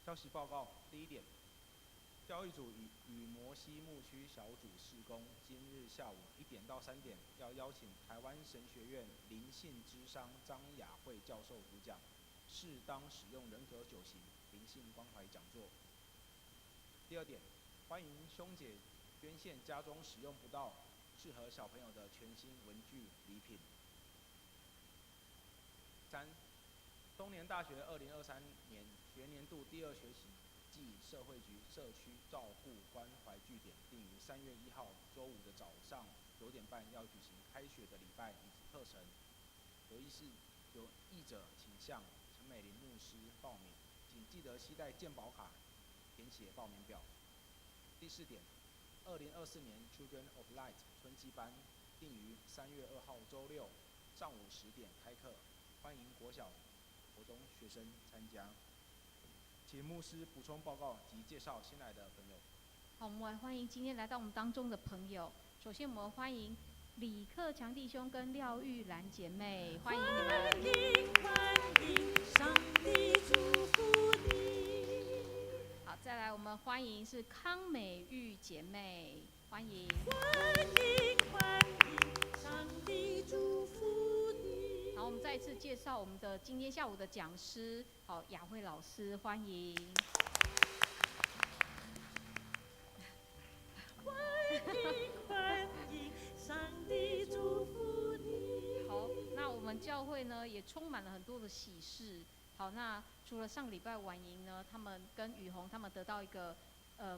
消息报告：第一点，教育组与摩西牧区小组事工，今日下午1点到3点要邀请台湾神学院灵性諮商张雅慧教授主讲适当使用人格9型灵性关怀讲座。第二点，欢迎兄姐捐献家中使用不到、适合小朋友的全新文具礼品。3，东年大学2023年学年度第2学期暨社会局社区照护关怀据点定于3月1号周五的早上9点半要举行开学的礼拜以及课程。有意者请向陈美玲牧师报名，请记得携带健保卡，填写报名表。第4点，2024年 Children of Light 春季班定于3月2号周六上午10点开课，欢迎国小、国中学生参加。请牧师补充报告及介绍新来的朋友。好，我们来欢迎今天来到我们当中的朋友。首先，我们欢迎李克强弟兄跟廖玉兰姐妹，欢迎你们。欢迎，上帝祝福你。好，再来我们欢迎是康美玉姐妹，欢迎。欢迎，上帝祝福你。好，我们再一次介绍我们的今天下午的讲师，好，雅慧老师，欢迎。欢迎，上帝祝福你。好，那我们教会呢也充满了很多的喜事。好，那除了上个礼拜晚营呢，他们跟雨虹他们得到一个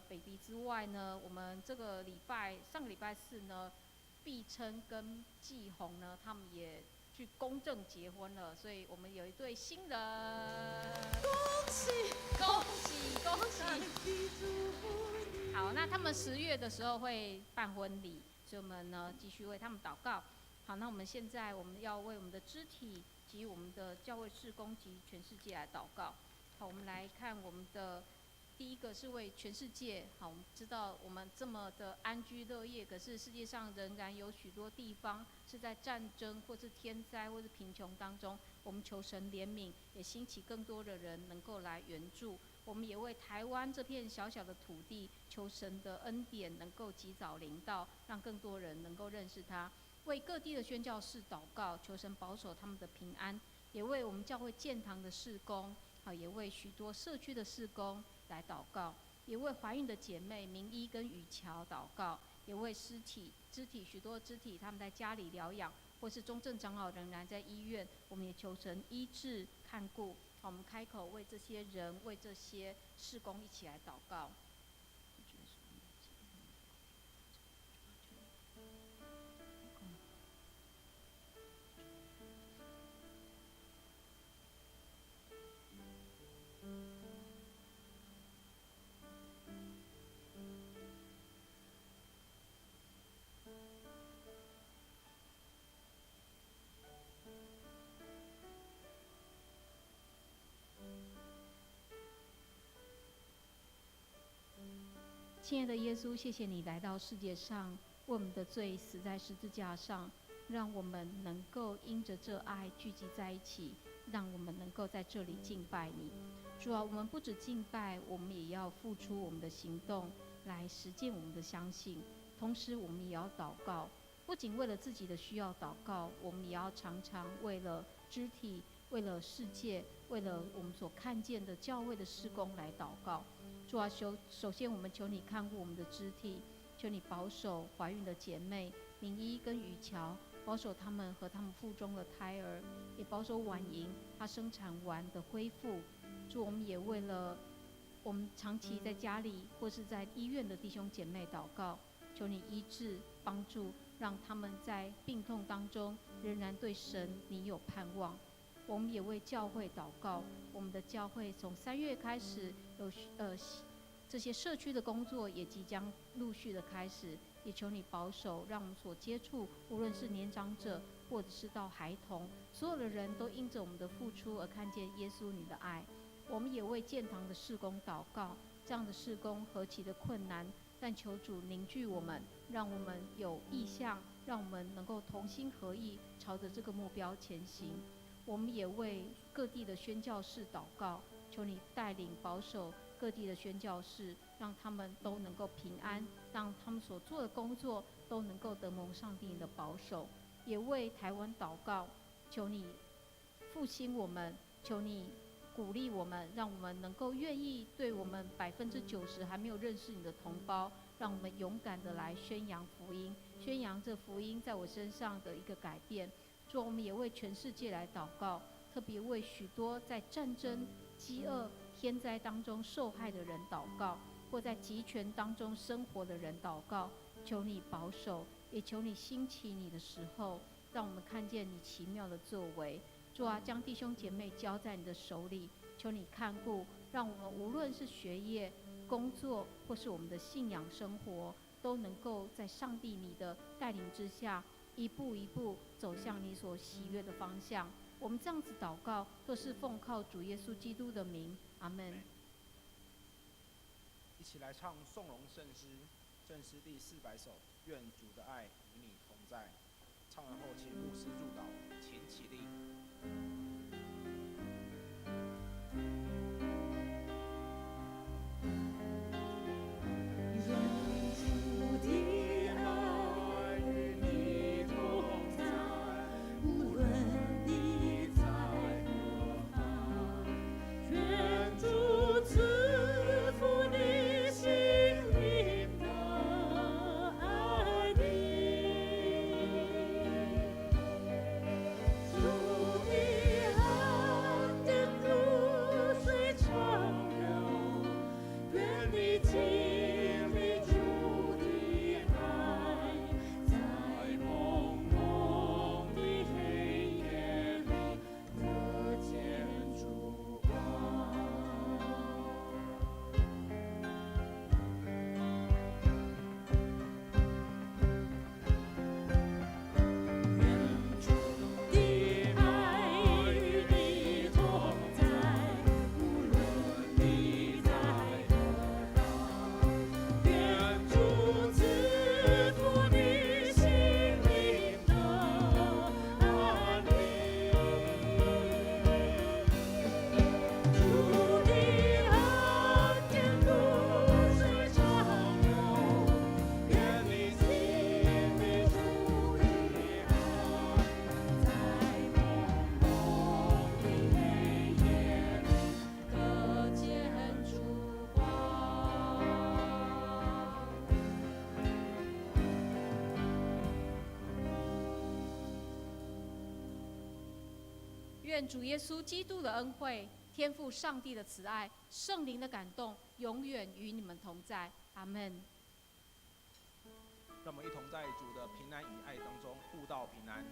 baby 之外呢，我们这个上个礼拜4呢，碧琛跟季红呢，他们也去公证结婚了，所以我们有一对新人，恭喜恭喜恭喜！上帝祝福你。好，那他们10月的时候会办婚礼，所以我们呢继续为他们祷告。好，那我们现在要为我们的肢体及我们的教会事工及全世界来祷告。好，我们来看我们的第一个是为全世界。好，我们知道我们这么的安居乐业，可是世界上仍然有许多地方是在战争或是天灾或是贫穷当中。我们求神怜悯，也兴起更多的人能够来援助。我们也为台湾这片小小的土地，求神的恩典能够及早临到，让更多人能够认识他。为各地的宣教士祷告，求神保守他们的平安，也为我们教会建堂的事工，好，也为许多社区的事工来祷告，也为怀孕的姐妹明一跟雨乔祷告，也为肢体许多肢体他们在家里疗养，或是中正长老仍然在医院，我们也求神医治看顾。好，我们开口为这些人、为这些事工一起来祷告。亲爱的耶稣，谢谢你来到世界上，为我们的罪死在十字架上，让我们能够因着这爱聚集在一起，让我们能够在这里敬拜你。主啊，我们不止敬拜，我们也要付出我们的行动来实践我们的相信。同时，我们也要祷告，不仅为了自己的需要祷告，我们也要常常为了肢体、为了世界、为了我们所看见的教会的事工来祷告。主啊，首先我们求你看顾我们的肢体，求你保守怀孕的姐妹明一跟雨乔，保守他们和他们腹中的胎儿，也保守婉莹她生产完的恢复。主，我们也为了我们长期在家里或是在医院的弟兄姐妹祷告，求你医治帮助，让他们在病痛当中仍然对神你有盼望。我们也为教会祷告，我们的教会从3月开始有这些社区的工作也即将陆续的开始，也求你保守，让我们所接触，无论是年长者或者是到孩童，所有的人都因着我们的付出而看见耶稣你的爱。我们也为建堂的事工祷告，这样的事工何其的困难，但求主凝聚我们，让我们有意向，让我们能够同心合意，朝着这个目标前行。我们也为各地的宣教士祷告，求你带领保守各地的宣教士，让他们都能够平安，让他们所做的工作都能够得蒙上帝的保守。也为台湾祷告，求你复兴我们，求你鼓励我们，让我们能够愿意对我们90%还没有认识你的同胞，让我们勇敢的来宣扬福音，宣扬这福音在我身上的一个改变。主，我们也为全世界来祷告，特别为许多在战争、饥饿、天灾当中受害的人祷告，或在极权当中生活的人祷告。求你保守，也求你兴起你的时候，让我们看见你奇妙的作为。主啊，将弟兄姐妹交在你的手里，求你看顾，让我们无论是学业、工作，或是我们的信仰生活，都能够在上帝你的带领之下，一步一步走向你所喜悦的方向。我们这样子祷告，都是奉靠主耶稣基督的名，阿们。一起来唱颂荣圣诗，正诗第400首，愿主的爱与你同在。唱完后，请牧师祝祷，请起立。主的愿主耶稣基督的恩惠、天父上帝的慈爱、圣灵的感动，永远与你们同在。阿门。让我们一同在主的平安与爱当中互道平安。